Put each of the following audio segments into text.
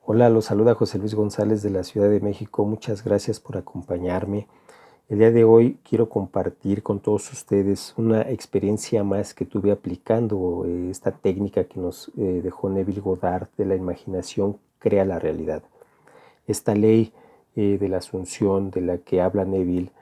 Hola, los saluda José Luis González de la Ciudad de México. Muchas gracias por acompañarme. El día de hoy quiero compartir con todos ustedes una experiencia más que tuve aplicando esta técnica que nos dejó Neville Goddard de la imaginación crea la realidad. Esta ley de la asunción de la que habla Neville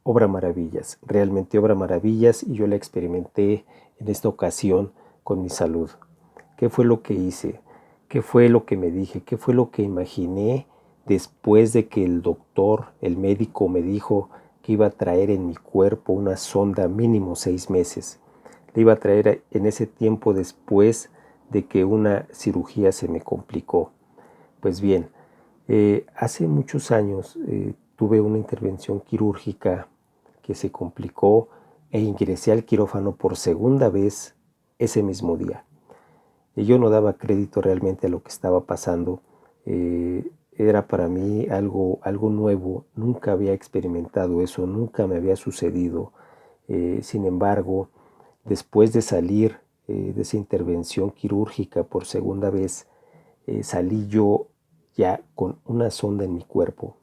obra maravillas, realmente obra maravillas, y yo la experimenté en esta ocasión con mi salud. ¿Qué fue lo que hice? ¿Qué fue lo que me dije? ¿Qué fue lo que imaginé después de que el doctor, el médico, me dijo que iba a traer en mi cuerpo una sonda mínimo 6 meses? Le iba a traer en ese tiempo después de que una cirugía se me complicó. Pues bien, hace muchos años tuve una intervención quirúrgica que se complicó e ingresé al quirófano por segunda vez ese mismo día. Y yo no daba crédito realmente a lo que estaba pasando. Era para mí algo nuevo, nunca había experimentado eso, nunca me había sucedido. Sin embargo, después de salir de esa intervención quirúrgica por segunda vez, salí yo ya con una sonda en mi cuerpo.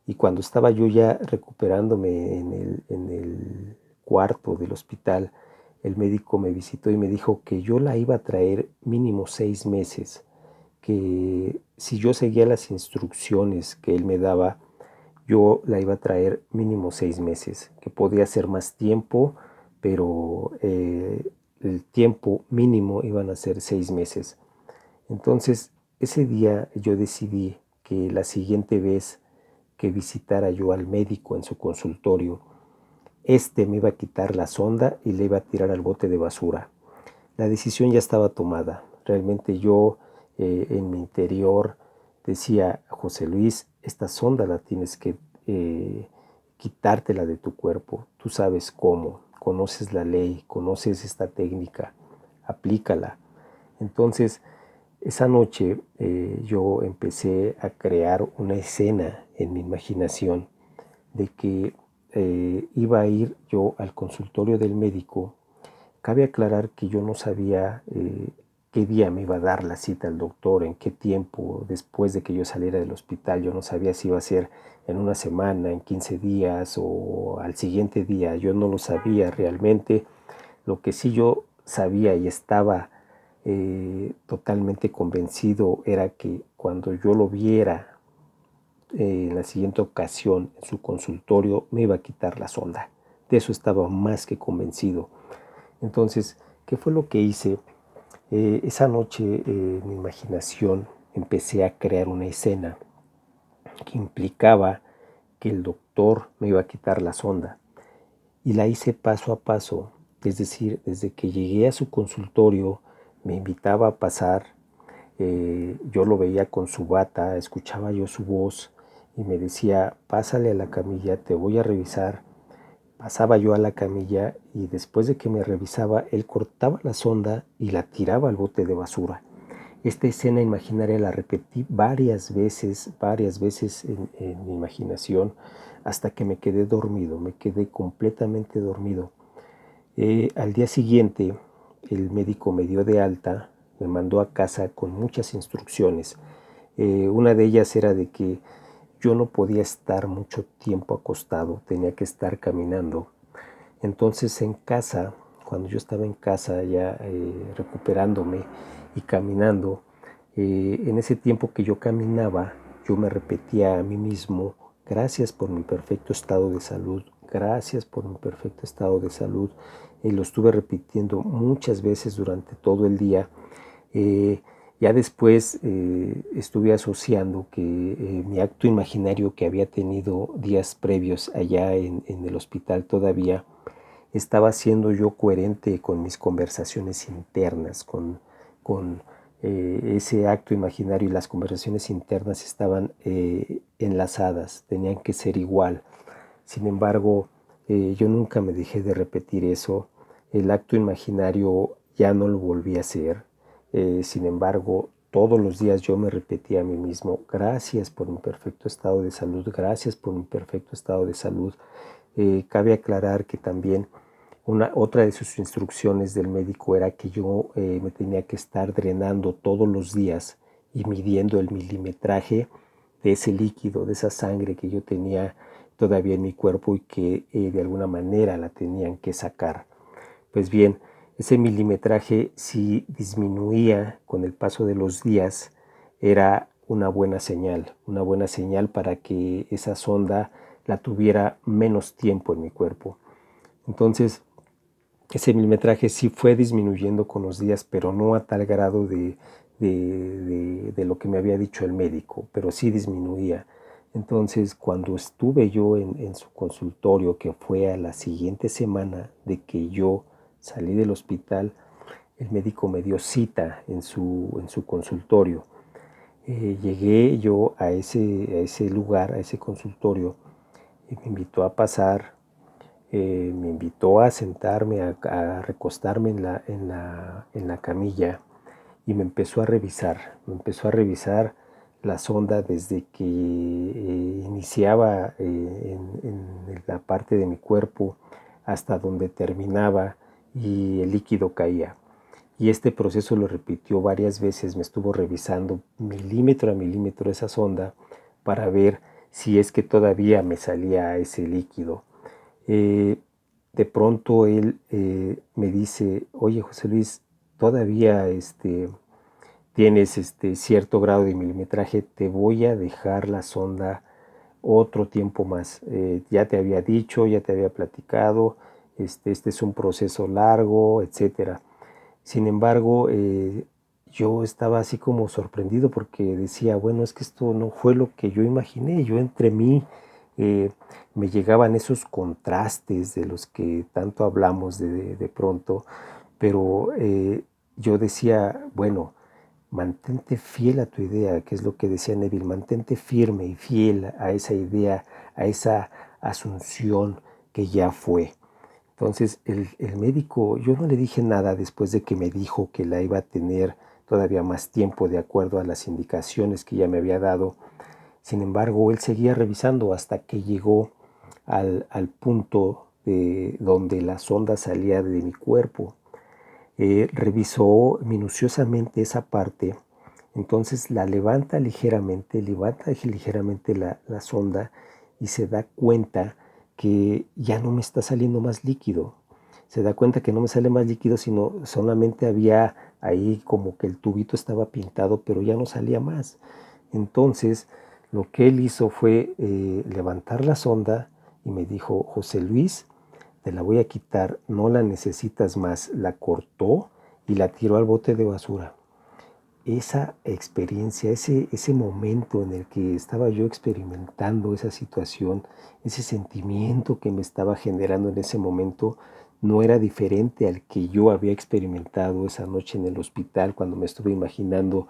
Y cuando estaba yo ya recuperándome en el cuarto del hospital, el médico me visitó y me dijo que yo la iba a traer mínimo 6 meses, que si yo seguía las instrucciones que él me daba, yo la iba a traer mínimo 6 meses, que podía ser más tiempo, pero el tiempo mínimo iban a ser 6 meses. Entonces, ese día yo decidí que la siguiente vez que visitara yo al médico en su consultorio, me iba a quitar la sonda y le iba a tirar al bote de basura. La decisión ya estaba tomada. Realmente yo en mi interior decía: José Luis, esta sonda la tienes que quitártela de tu cuerpo. Tú sabes cómo, conoces la ley, conoces esta técnica, aplícala. Entonces, esa noche yo empecé a crear una escena en mi imaginación de que iba a ir yo al consultorio del médico. Cabe aclarar que yo no sabía qué día me iba a dar la cita al doctor, en qué tiempo después de que yo saliera del hospital. Yo no sabía si iba a ser en una semana, en 15 días o al siguiente día. Yo no lo sabía realmente. Lo que sí yo sabía y estaba totalmente convencido era que cuando yo lo viera en la siguiente ocasión en su consultorio, me iba a quitar la sonda. De eso estaba más que convencido. Entonces, ¿qué fue lo que hice? Esa noche en mi imaginación empecé a crear una escena que implicaba que el doctor me iba a quitar la sonda, y la hice paso a paso. Es decir, desde que llegué a su consultorio me invitaba a pasar, yo lo veía con su bata, escuchaba yo su voz y me decía: pásale a la camilla, te voy a revisar. Pasaba yo a la camilla y después de que me revisaba, él cortaba la sonda y la tiraba al bote de basura. Esta escena imaginaria la repetí varias veces en mi imaginación, hasta que me quedé dormido, me quedé completamente dormido. Al día siguiente, el médico me dio de alta, me mandó a casa con muchas instrucciones. Una de ellas era de que yo no podía estar mucho tiempo acostado, tenía que estar caminando. Entonces en casa, cuando yo estaba en casa ya recuperándome y caminando, en ese tiempo que yo caminaba, yo me repetía a mí mismo: gracias por mi perfecto estado de salud, gracias por mi perfecto estado de salud. Lo estuve repitiendo muchas veces durante todo el día. Ya después estuve asociando que mi acto imaginario que había tenido días previos allá en el hospital todavía estaba siendo yo coherente con mis conversaciones internas, con ese acto imaginario, y las conversaciones internas estaban enlazadas, tenían que ser igual. Sin embargo, yo nunca me dejé de repetir eso. El acto imaginario ya no lo volví a hacer. Sin embargo, todos los días yo me repetía a mí mismo: gracias por mi perfecto estado de salud, gracias por mi perfecto estado de salud. Cabe aclarar que también otra de sus instrucciones del médico era que yo me tenía que estar drenando todos los días, y midiendo el milimetraje de ese líquido, de esa sangre que yo tenía todavía en mi cuerpo y que de alguna manera la tenían que sacar. Pues bien, ese milimetraje, si disminuía con el paso de los días, era una buena señal para que esa sonda la tuviera menos tiempo en mi cuerpo. Entonces, ese milimetraje sí fue disminuyendo con los días, pero no a tal grado de lo que me había dicho el médico, pero sí disminuía. Entonces, cuando estuve yo en su consultorio, que fue a la siguiente semana de que yo salí del hospital, el médico me dio cita en su consultorio. Llegué yo a ese lugar, a ese consultorio, y me invitó a pasar, me invitó a sentarme, a recostarme en la camilla y me empezó a revisar la sonda desde que iniciaba en la parte de mi cuerpo hasta donde terminaba y el líquido caía. Y este proceso lo repitió varias veces, me estuvo revisando milímetro a milímetro esa sonda para ver si es que todavía me salía ese líquido. Eh, de pronto él me dice, oye José Luis, todavía tienes cierto grado de milimetraje, te voy a dejar la sonda otro tiempo más. Ya te había dicho, ya te había platicado, este es un proceso largo, etcétera. Sin embargo, yo estaba así como sorprendido porque decía, bueno, es que esto no fue lo que yo imaginé. Yo entre mí me llegaban esos contrastes de los que tanto hablamos de pronto, pero yo decía, bueno, mantente fiel a tu idea, que es lo que decía Neville, mantente firme y fiel a esa idea, a esa asunción que ya fue. Entonces el médico, yo no le dije nada después de que me dijo que la iba a tener todavía más tiempo de acuerdo a las indicaciones que ya me había dado. Sin embargo, él seguía revisando hasta que llegó al punto de donde la sonda salía de mi cuerpo. Revisó minuciosamente esa parte, entonces levanta ligeramente la sonda y se da cuenta que ya no me está saliendo más líquido. Se da cuenta que no me sale más líquido, sino solamente había ahí como que el tubito estaba pintado, pero ya no salía más. Entonces, lo que él hizo fue levantar la sonda y me dijo, José Luis, te la voy a quitar, no la necesitas más. La cortó y la tiró al bote de basura. Esa experiencia, ese momento en el que estaba yo experimentando esa situación, ese sentimiento que me estaba generando en ese momento, no era diferente al que yo había experimentado esa noche en el hospital cuando me estuve imaginando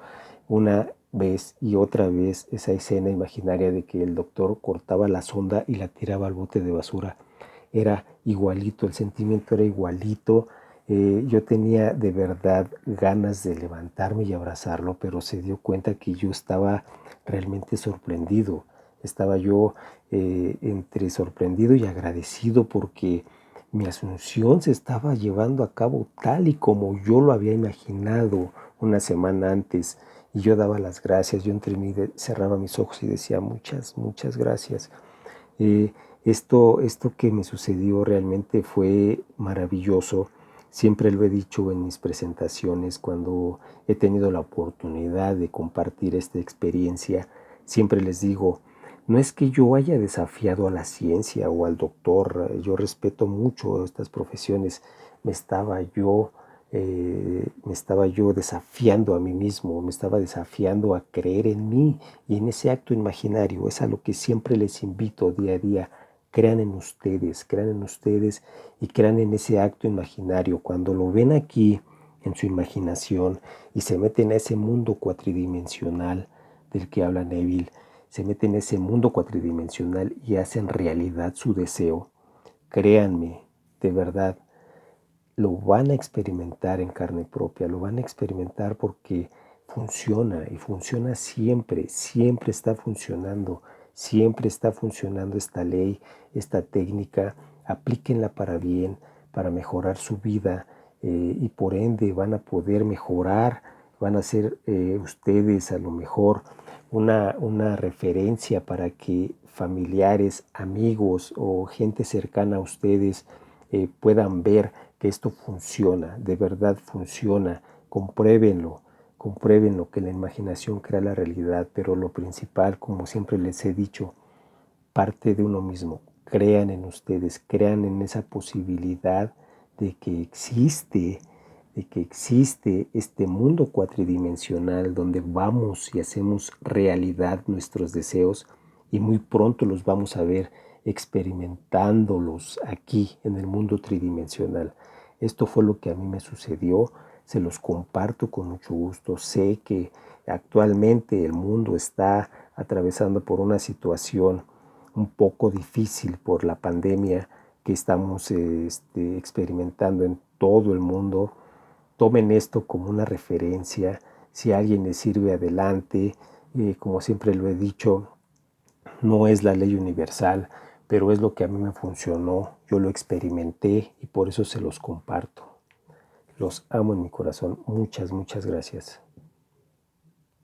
una vez y otra vez esa escena imaginaria de que el doctor cortaba la sonda y la tiraba al bote de basura. Era igualito, el sentimiento era igualito. Yo tenía de verdad ganas de levantarme y abrazarlo, pero se dio cuenta que yo estaba realmente sorprendido. Estaba yo entre sorprendido y agradecido porque mi asunción se estaba llevando a cabo tal y como yo lo había imaginado una semana antes. Y yo daba las gracias, yo entre mí cerraba mis ojos y decía muchas, muchas gracias. Eh, esto que me sucedió realmente fue maravilloso. Siempre lo he dicho en mis presentaciones cuando he tenido la oportunidad de compartir esta experiencia. Siempre les digo, no es que yo haya desafiado a la ciencia o al doctor, yo respeto mucho estas profesiones, me estaba yo desafiando a mí mismo, me estaba desafiando a creer en mí y en ese acto imaginario. Es a lo que siempre les invito día a día. Crean en ustedes y crean en ese acto imaginario. Cuando lo ven aquí en su imaginación y se meten a ese mundo cuatridimensional del que habla Neville, se meten en ese mundo cuatridimensional y hacen realidad su deseo. Créanme, de verdad, lo van a experimentar en carne propia, lo van a experimentar porque funciona y funciona siempre, siempre está funcionando esta ley, esta técnica, aplíquenla para bien, para mejorar su vida y por ende van a poder mejorar van a ser ustedes a lo mejor una referencia para que familiares, amigos o gente cercana a ustedes puedan ver que esto funciona, de verdad funciona. Compruébenlo, compruébenlo, que la imaginación crea la realidad, pero lo principal, como siempre les he dicho, parte de uno mismo. Crean en ustedes, crean en esa posibilidad de que existe este mundo cuatridimensional donde vamos y hacemos realidad nuestros deseos, y muy pronto los vamos a ver experimentándolos aquí en el mundo tridimensional. Esto fue lo que a mí me sucedió, se los comparto con mucho gusto. Sé que actualmente el mundo está atravesando por una situación un poco difícil por la pandemia que estamos experimentando en todo el mundo. Tomen esto como una referencia. Si a alguien le sirve, adelante. Como siempre lo he dicho, no es la ley universal, pero es lo que a mí me funcionó. Yo lo experimenté y por eso se los comparto. Los amo en mi corazón. Muchas, muchas gracias.